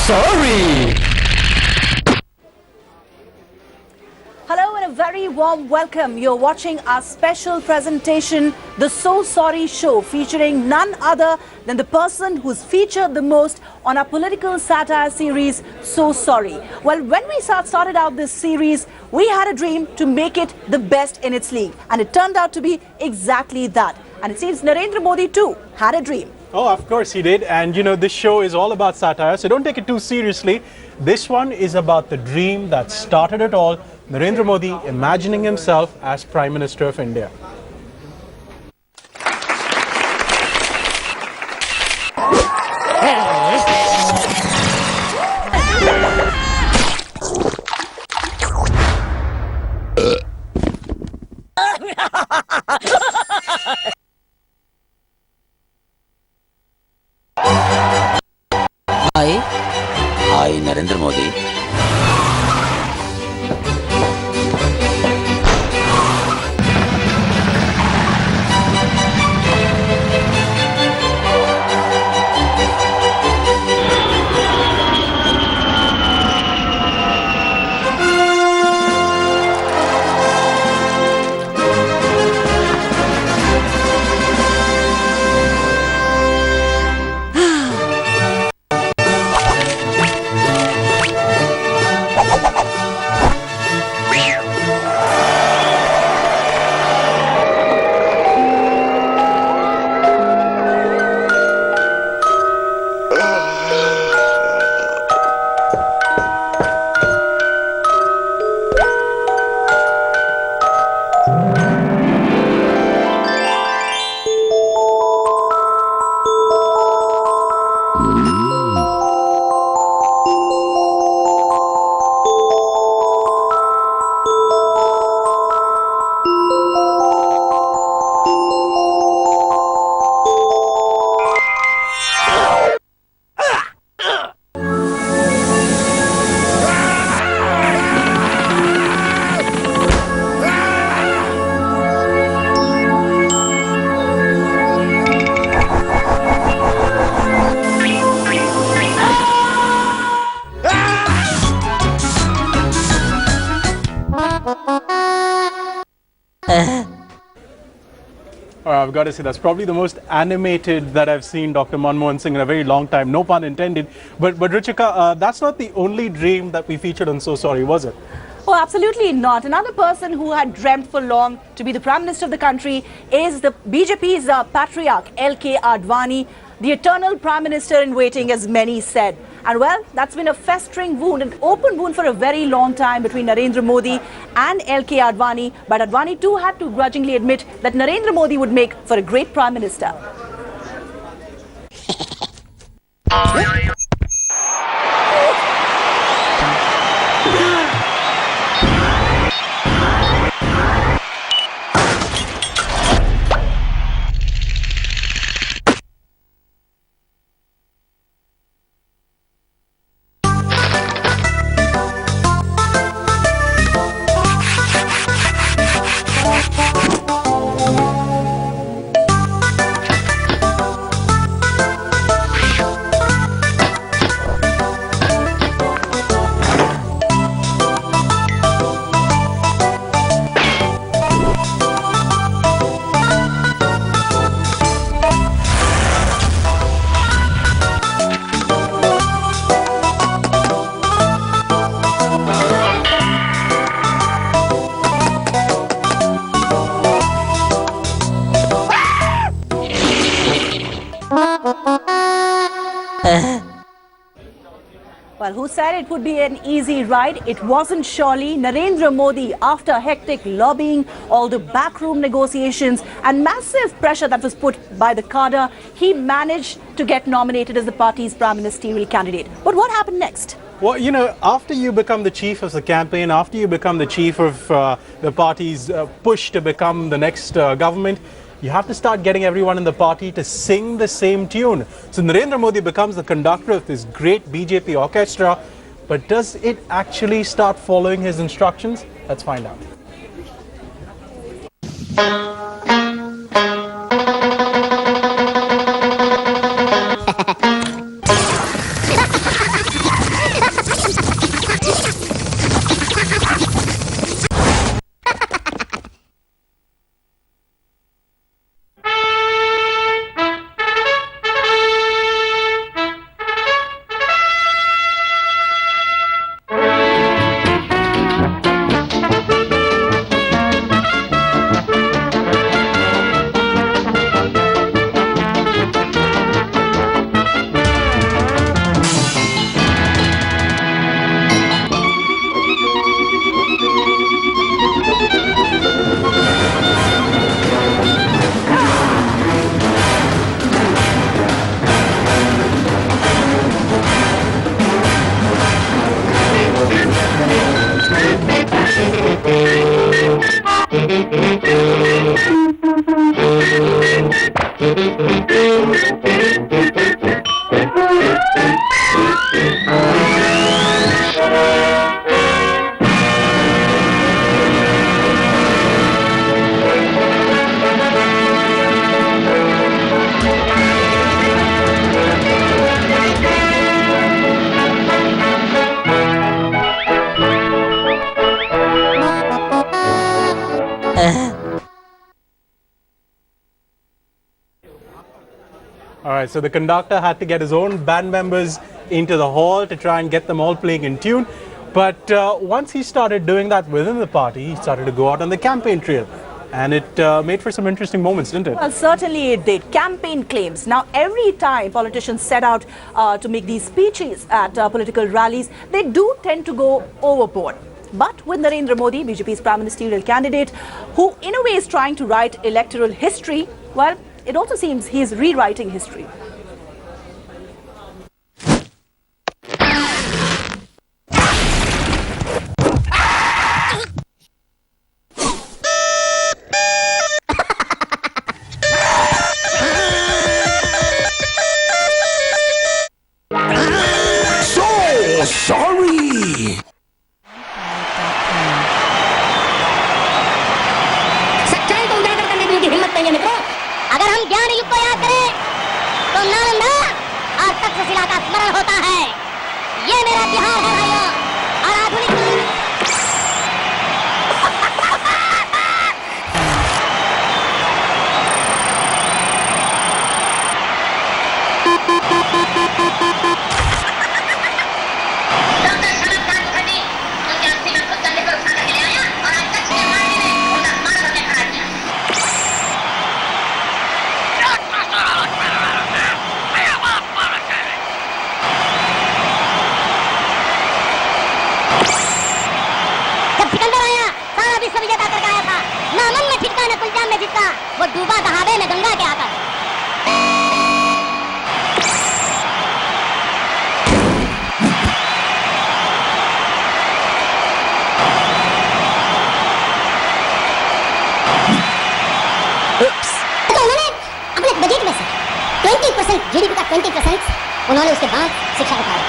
sorry. Hello and a very warm welcome. You're watching our special presentation, The So Sorry Show, featuring none other than the person who's featured the most on our political satire series, So Sorry. Well, when we started out this series, we had a dream to make it the best in its league. And it turned out to be exactly that. And it seems Narendra Modi too had a dream. Oh, of course he did. And you know, this show is all about satire, so don't take it too seriously. This one is about the dream that started it all. Narendra Modi imagining himself as Prime Minister of India. I, Narendra Modi, I've got to say, that's probably the most animated that I've seen Dr. Manmohan Singh in a very long time. No pun intended. But Ruchika, that's not the only dream that we featured on So Sorry, was it? Oh, absolutely not. Another person who had dreamt for long to be the Prime Minister of the country is the BJP's patriarch, L.K. Advani, the eternal Prime Minister in waiting, as many said. And well, that's been a festering wound, an open wound for a very long time between Narendra Modi and L.K. Advani. But Advani too had to grudgingly admit that Narendra Modi would make for a great Prime Minister. Well, who said it would be an easy ride? It wasn't surely. Narendra Modi, after hectic lobbying, all the backroom negotiations and massive pressure that was put by the cadre, he managed to get nominated as the party's prime ministerial candidate. But what happened next? Well, you know, after you become the chief of the campaign, after you become the chief of the party's push to become the next government, you have to start getting everyone in the party to sing the same tune. So Narendra Modi becomes the conductor of this great BJP orchestra, but does it actually start following his instructions? Let's find out. All right, so the conductor had to get his own band members into the hall to try and get them all playing in tune. But once he started doing that within the party, he started to go out on the campaign trail. And it made for some interesting moments, didn't it? Well, certainly it did. Campaign claims. Now, every time politicians set out to make these speeches at political rallies, they do tend to go overboard. But with Narendra Modi, BJP's prime ministerial candidate, who in a way is trying to write electoral history, well, it also seems he is rewriting history. Sorry! सच्चाई को उजागर करने की उनकी हिम्मत नहीं है मित्रों। अगर हम ज्ञान युग को याद करें तो नालंदा और तक्षशिला का स्मरण होता है। ये मेरा बिहार है भाइयों और आधुनिक विजेता करके आया था। ना मन में छिटका न कुलजाम में जिसका वो डूबा दहावे में गंगा के आकर। तो उन्होंने अपने बजट में से 20% जीडीपी का 20% उन्होंने उसके बाद शिक्षा को उठाया।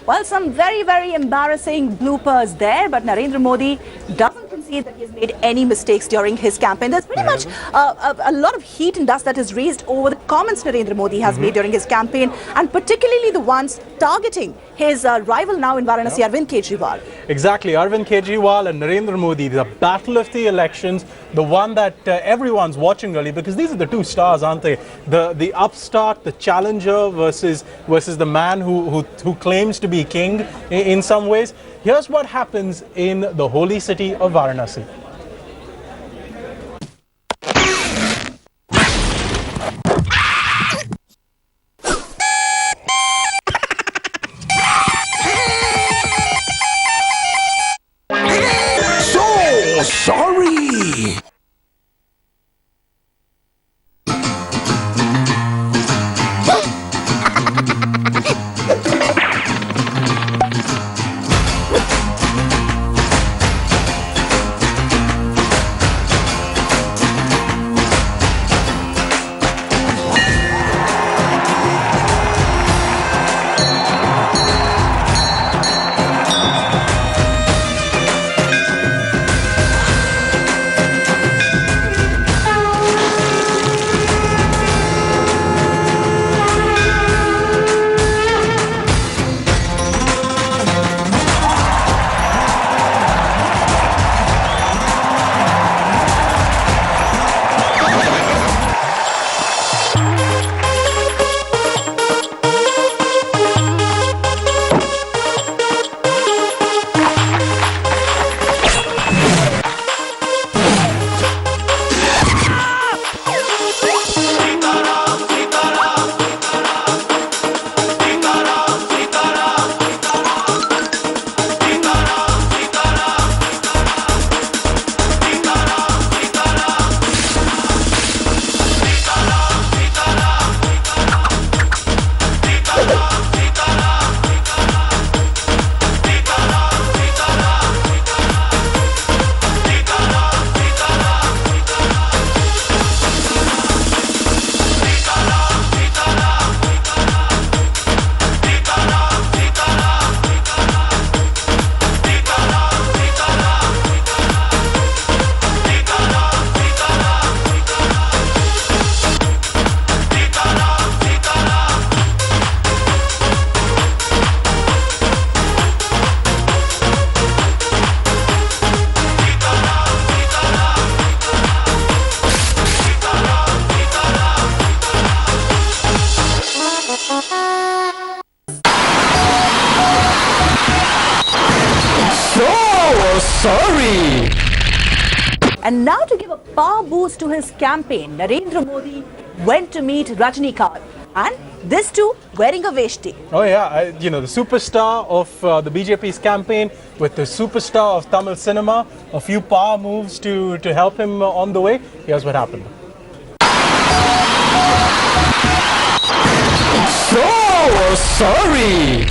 Well, some very, very embarrassing bloopers there, but Narendra Modi doesn't concede that he has made any mistakes during his campaign. There's pretty much a lot of heat and dust that is raised over the comments Narendra Modi has made during his campaign, and particularly the ones targeting his rival now in Varanasi, Arvind Kejriwal. Exactly, Arvind Kejriwal and Narendra Modi, the battle of the elections, the one that everyone's watching really, because these are the two stars, aren't they? The upstart, the challenger versus the man who claims to be king in some ways. Here's what happens in the holy city of Varanasi. Sorry! So sorry. And now to give a power boost to his campaign, Narendra Modi went to meet Rajinikanth. And this too wearing a veshti. Oh yeah, the superstar of the BJP's campaign with the superstar of Tamil cinema, a few power moves to help him on the way. Here's what happened. So sorry.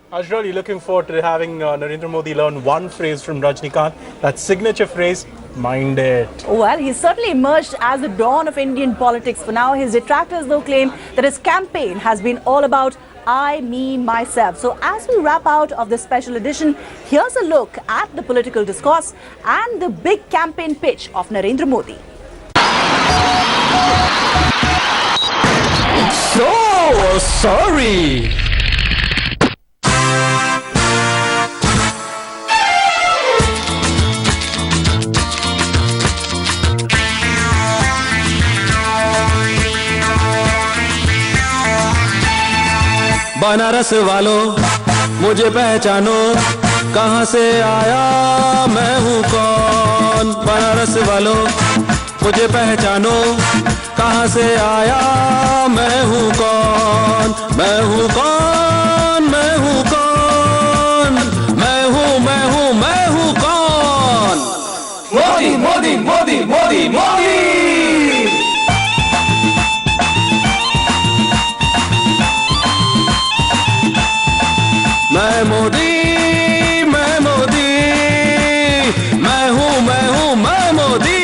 I was really looking forward to having Narendra Modi learn one phrase from Rajinikanth, that signature phrase, mind it. Well, he certainly emerged as the dawn of Indian politics. For now, his detractors though claim that his campaign has been all about I, me, myself. So as we wrap out of this special edition, here's a look at the political discourse and the big campaign pitch of Narendra Modi. So sorry. Banaras वालों मुझे पहचानो, कहाँ से आया मैं हूँ कौन। बनारस वालों मुझे पहचानो, कहाँ से आया मैं हूँ कौन। मैं हूँ कौन, मैं हूँ कौन, मैं हूँ मैं हूँ मैं हूँ कौन। मोदी मोदी मोदी मोदी मोदी। मैं मोदी, मैं मोदी, मैं हूँ मैं मोदी।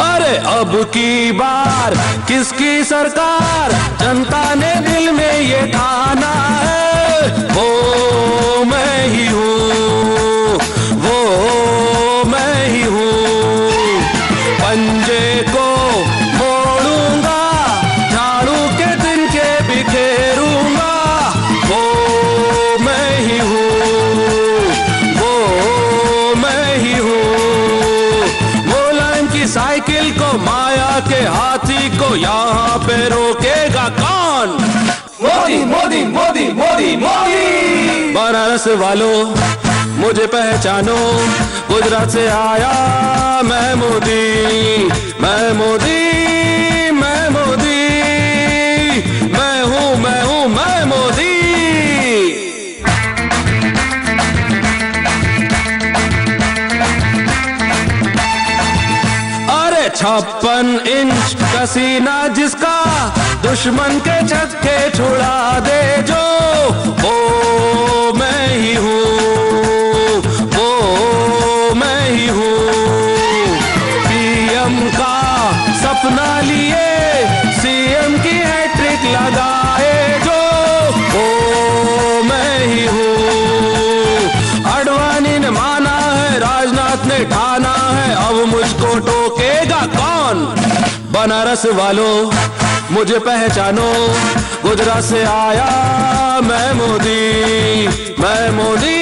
अरे अब की बार किसकी सरकार, जनता ने दिल में ये ठाना है, वो मैं ही हूँ, पंजे को मोड़ूंगा, झाड़ू के तिनके बिखेरूंगा, वो मैं ही हूँ, वो मैं ही हूँ। मुलायम की साइकिल को, माया के हाथी को यहाँ पे रोकेगा कौन। मोदी मोदी मोदी मोदी मोदी। बनारस वालों मुझे पहचानो, गुजरात से आया मैं मोदी, मैं मोदी, मैं मोदी, मैं हूँ मैं मोदी। अरे 56 इंच का सीना जिसका, दुश्मन के छक्के छुड़ा दे जो, वो मैं ही हूँ, का सपना लिए सीएम की हैट्रिक लगाए जो, ठाना है, अब मुझको टोकेगा कौन? बनारस वालों मुझे पहचानो, गुजरात से आया मैं मोदी, मैं मोदी।